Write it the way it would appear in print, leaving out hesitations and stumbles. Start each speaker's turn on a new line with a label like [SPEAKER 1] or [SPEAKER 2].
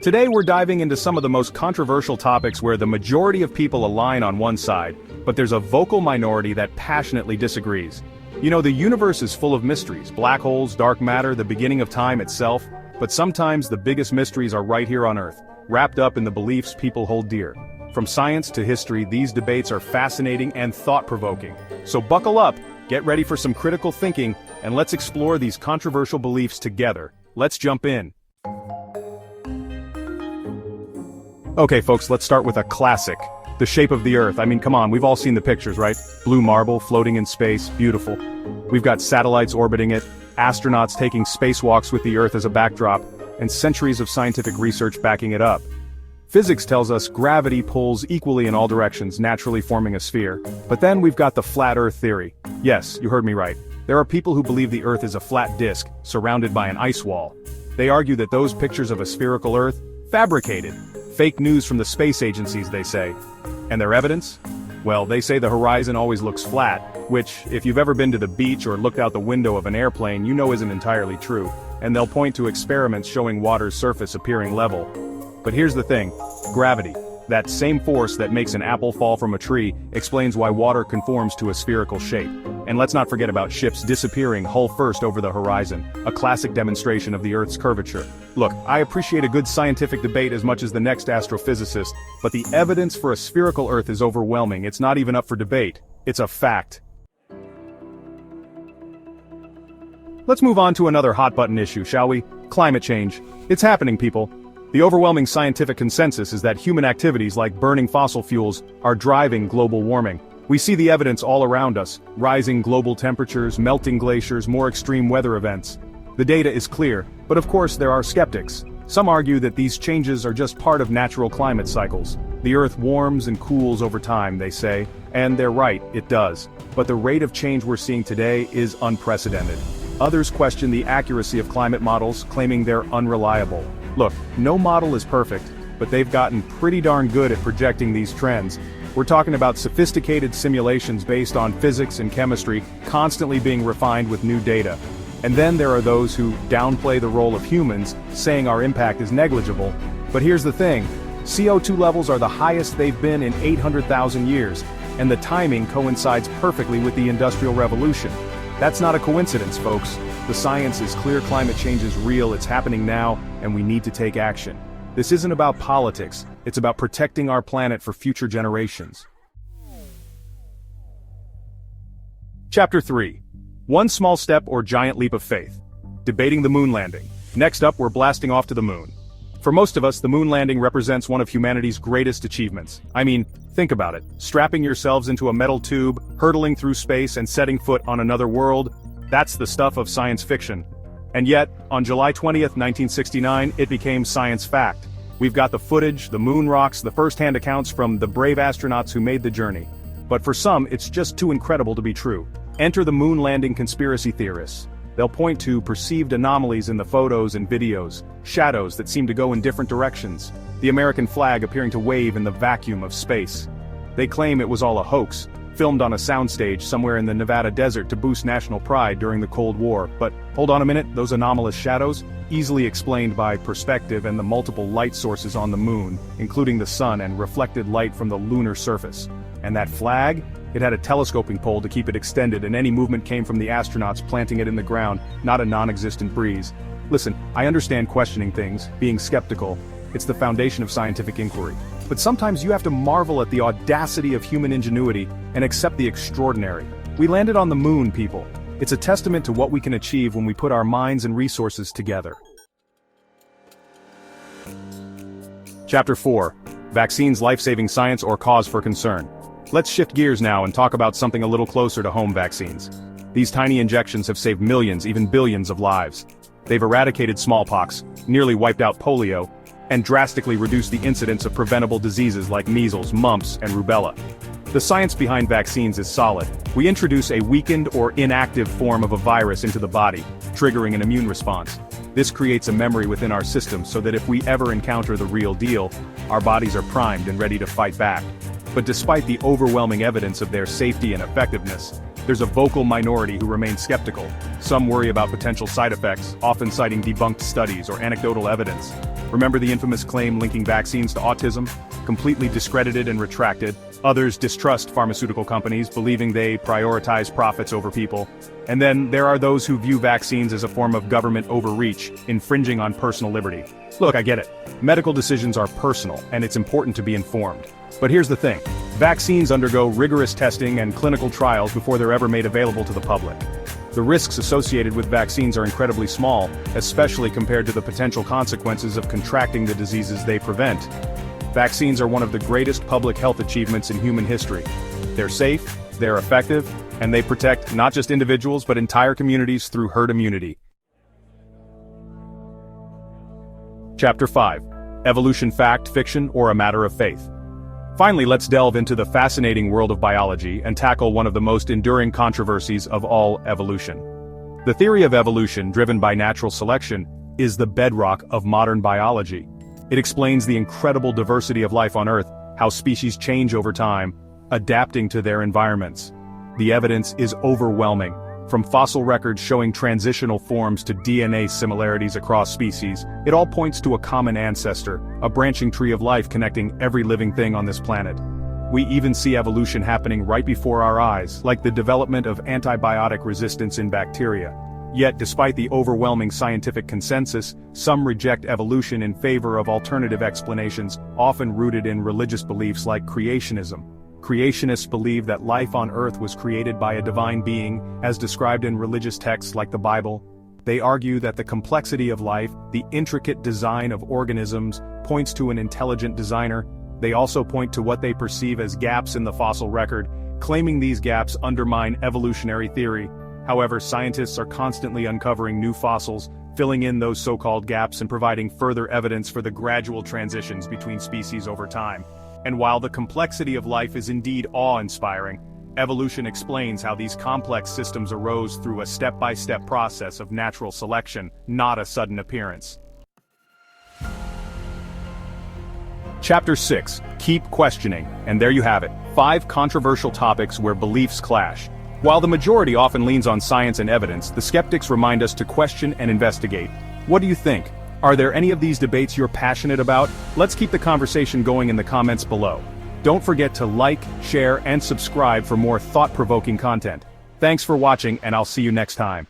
[SPEAKER 1] Today we're diving into some of the most controversial topics where the majority of people align on one side, but there's a vocal minority that passionately disagrees. You know, the universe is full of mysteries, black holes, dark matter, the beginning of time itself, but sometimes the biggest mysteries are right here on Earth, wrapped up in the beliefs people hold dear. From science to history, these debates are fascinating and thought-provoking. So buckle up, get ready for some critical thinking, and let's explore these controversial beliefs together. Let's jump in. Okay folks, let's start with a classic. The shape of the Earth. I mean, come on, we've all seen the pictures, right? Blue marble floating in space, beautiful. We've got satellites orbiting it, astronauts taking spacewalks with the Earth as a backdrop, and centuries of scientific research backing it up. Physics tells us gravity pulls equally in all directions, naturally forming a sphere. But then we've got the flat Earth theory. Yes, you heard me right. There are people who believe the Earth is a flat disk, surrounded by an ice wall. They argue that those pictures of a spherical Earth, fabricated. Fake news from the space agencies, they say. And their evidence? Well, they say the horizon always looks flat, which, if you've ever been to the beach or looked out the window of an airplane, you know isn't entirely true. And they'll point to experiments showing water's surface appearing level. But here's the thing, gravity, that same force that makes an apple fall from a tree, explains why water conforms to a spherical shape. And let's not forget about ships disappearing hull first over the horizon, a classic demonstration of the Earth's curvature. Look, I appreciate a good scientific debate as much as the next astrophysicist, but the evidence for a spherical Earth is overwhelming. It's not even up for debate. It's a fact. Let's move on to another hot-button issue, shall we? Climate change. It's happening, people. The overwhelming scientific consensus is that human activities like burning fossil fuels are driving global warming. We see the evidence all around us, rising global temperatures, melting glaciers, more extreme weather events. The data is clear, but of course there are skeptics. Some argue that these changes are just part of natural climate cycles. The Earth warms and cools over time, they say, and they're right, it does. But the rate of change we're seeing today is unprecedented. Others question the accuracy of climate models, claiming they're unreliable. Look, no model is perfect, but they've gotten pretty darn good at projecting these trends. We're talking about sophisticated simulations based on physics and chemistry, constantly being refined with new data. And then there are those who downplay the role of humans, saying our impact is negligible. But here's the thing, CO2 levels are the highest they've been in 800,000 years, and the timing coincides perfectly with the Industrial Revolution. That's not a coincidence, folks. The science is clear, climate change is real, it's happening now, and we need to take action. This isn't about politics, it's about protecting our planet for future generations. Chapter 3. One small step or giant leap of faith. Debating the moon landing. Next up, we're blasting off to the moon. For most of us, the moon landing represents one of humanity's greatest achievements. I mean, think about it. Strapping yourselves into a metal tube, hurtling through space and setting foot on another world, that's the stuff of science fiction. And yet, on July 20th, 1969, it became science fact. We've got the footage, the moon rocks, the first-hand accounts from the brave astronauts who made the journey. But for some, it's just too incredible to be true. Enter the moon landing conspiracy theorists. They'll point to perceived anomalies in the photos and videos, shadows that seem to go in different directions, the American flag appearing to wave in the vacuum of space. They claim it was all a hoax, filmed on a soundstage somewhere in the Nevada desert to boost national pride during the Cold War. But hold on a minute, those anomalous shadows? Easily explained by perspective and the multiple light sources on the moon, including the sun and reflected light from the lunar surface. And that flag? It had a telescoping pole to keep it extended, and any movement came from the astronauts planting it in the ground, not a non-existent breeze. Listen, I understand questioning things, being skeptical. It's the foundation of scientific inquiry. But sometimes you have to marvel at the audacity of human ingenuity and accept the extraordinary. We landed on the moon, people. It's a testament to what we can achieve when we put our minds and resources together. Chapter 4. Vaccines, life-saving science or cause for concern. Let's shift gears now and talk about something a little closer to home: vaccines. These tiny injections have saved millions, even billions of lives. They've eradicated smallpox, nearly wiped out polio, and drastically reduced the incidence of preventable diseases like measles, mumps, and rubella. The science behind vaccines is solid. We introduce a weakened or inactive form of a virus into the body, triggering an immune response. This creates a memory within our system so that if we ever encounter the real deal, our bodies are primed and ready to fight back. But despite the overwhelming evidence of their safety and effectiveness, there's a vocal minority who remain skeptical. Some worry about potential side effects, often citing debunked studies or anecdotal evidence. Remember the infamous claim linking vaccines to autism? Completely discredited and retracted. Others distrust pharmaceutical companies, believing they prioritize profits over people. And then there are those who view vaccines as a form of government overreach, infringing on personal liberty. Look, I get it. Medical decisions are personal, and it's important to be informed. But here's the thing. Vaccines undergo rigorous testing and clinical trials before they're ever made available to the public. The risks associated with vaccines are incredibly small, especially compared to the potential consequences of contracting the diseases they prevent. Vaccines are one of the greatest public health achievements in human history. They're safe, they're effective, and they protect not just individuals but entire communities through herd immunity. Chapter 5. Evolution: Fact, Fiction, or a Matter of Faith? Finally, let's delve into the fascinating world of biology and tackle one of the most enduring controversies of all: evolution. The theory of evolution, driven by natural selection, is the bedrock of modern biology. It explains the incredible diversity of life on Earth, how species change over time, adapting to their environments. The evidence is overwhelming, from fossil records showing transitional forms to DNA similarities across species. It all points to a common ancestor, a branching tree of life connecting every living thing on this planet. We even see evolution happening right before our eyes, like the development of antibiotic resistance in bacteria. Yet, despite the overwhelming scientific consensus, some reject evolution in favor of alternative explanations, often rooted in religious beliefs like creationism. Creationists believe that life on Earth was created by a divine being, as described in religious texts like the Bible. They argue that the complexity of life, the intricate design of organisms, points to an intelligent designer. They also point to what they perceive as gaps in the fossil record, claiming these gaps undermine evolutionary theory. However, scientists are constantly uncovering new fossils, filling in those so-called gaps and providing further evidence for the gradual transitions between species over time. And while the complexity of life is indeed awe-inspiring, evolution explains how these complex systems arose through a step-by-step process of natural selection, not a sudden appearance. Chapter 6. Keep questioning. And there you have it. 5 controversial topics where beliefs clash. While the majority often leans on science and evidence, the skeptics remind us to question and investigate. What do you think? Are there any of these debates you're passionate about? Let's keep the conversation going in the comments below. Don't forget to like, share, and subscribe for more thought-provoking content. Thanks for watching, and I'll see you next time.